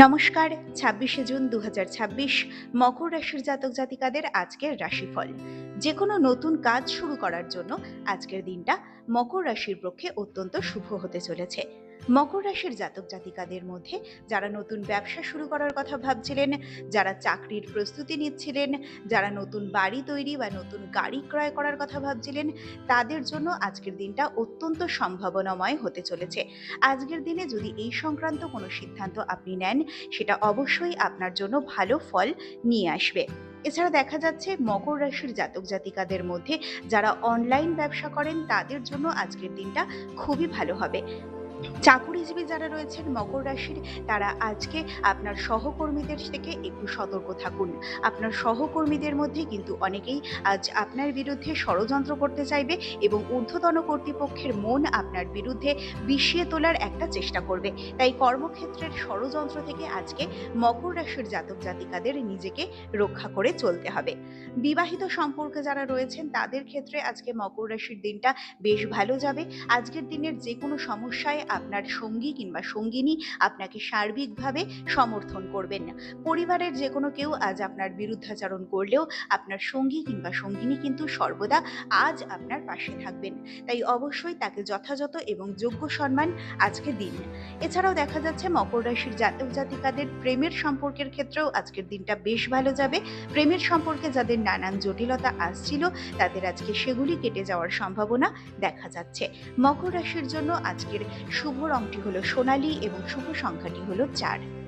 নমস্কার। ২৬শে জুন ২০২৬ মকর রাশির জাতক জাতিকাদের আজকের রাশিফল। যে কোনো নতুন কাজ শুরু করার জন্য আজকের দিনটা মকর রাশির পক্ষে অত্যন্ত শুভ হতে চলেছে। মকর রাশির জাতক জাতিকাদের মধ্যে যারা নতুন ব্যবসা শুরু করার কথা ভাবছিলেন, যারা চাকরির প্রস্তুতি নিচ্ছিলেন, যারা নতুন বাড়ি তৈরি বা নতুন গাড়ি ক্রয় করার কথা ভাবছিলেন, তাদের জন্য আজকের দিনটা অত্যন্ত সম্ভাবনাময় হতে চলেছে। আজকের দিনে যদি এই সংক্রান্ত কোনো সিদ্ধান্ত আপনি নেন, সেটা অবশ্যই আপনার জন্য ভালো ফল নিয়ে আসবে। এছাড়া দেখা যাচ্ছে মকর রাশির জাতক জাতিকাদের মধ্যে যারা অনলাইন ব্যবসা করেন, তাদের জন্য আজকের দিনটা খুবই ভালো হবে। চাকুরিজীবী যারা রয়েছেন মকর রাশির, তারা আজকে আপনার সহকর্মীদের থেকে একটু সতর্ক থাকুন। আপনার সহকর্মীদের মধ্যে কিন্তু অনেকেই আজ আপনার বিরুদ্ধে ষড়যন্ত্র করতে চাইবে এবং ঊর্ধ্বতন কর্তৃপক্ষের মন আপনার বিরুদ্ধে বিষিয়ে তোলার একটা চেষ্টা করবে। তাই কর্মক্ষেত্রের ষড়যন্ত্র থেকে আজকে মকর রাশির জাতক জাতিকাদের নিজেকে রক্ষা করে চলতে হবে। বিবাহিত সম্পর্কে যারা রয়েছেন, তাদের ক্ষেত্রে আজকে মকর রাশির দিনটা বেশ ভালো যাবে। আজকের দিনের যে কোনো সমস্যায় আপনার সঙ্গী কিংবা সঙ্গিনী আপনাকে সার্বিকভাবে সমর্থন করবেন না। পরিবারের যে কোনো কেউ আজ আপনার বিরুদ্ধাচরণ করলেও আপনার সঙ্গী কিংবা সঙ্গিনী কিন্তু সর্বদা আজ আপনার পাশে থাকবেন। তাই অবশ্যই তাকে যথাযথ এবং যোগ্য সম্মান আজকে দিন। এছাড়াও দেখা যাচ্ছে মকর রাশির জাতক জাতিকাদের প্রেমের সম্পর্কের ক্ষেত্রেও আজকের দিনটা বেশ ভালো যাবে। প্রেমের সম্পর্কে যাদের নানান জটিলতা আসছিল, তাদের আজকে সেগুলি কেটে যাওয়ার সম্ভাবনা দেখা যাচ্ছে। মকর রাশির জন্য আজকের শুভ রংটি হলো সোনালী এবং শুভ সংখ্যাটি হলো ৪।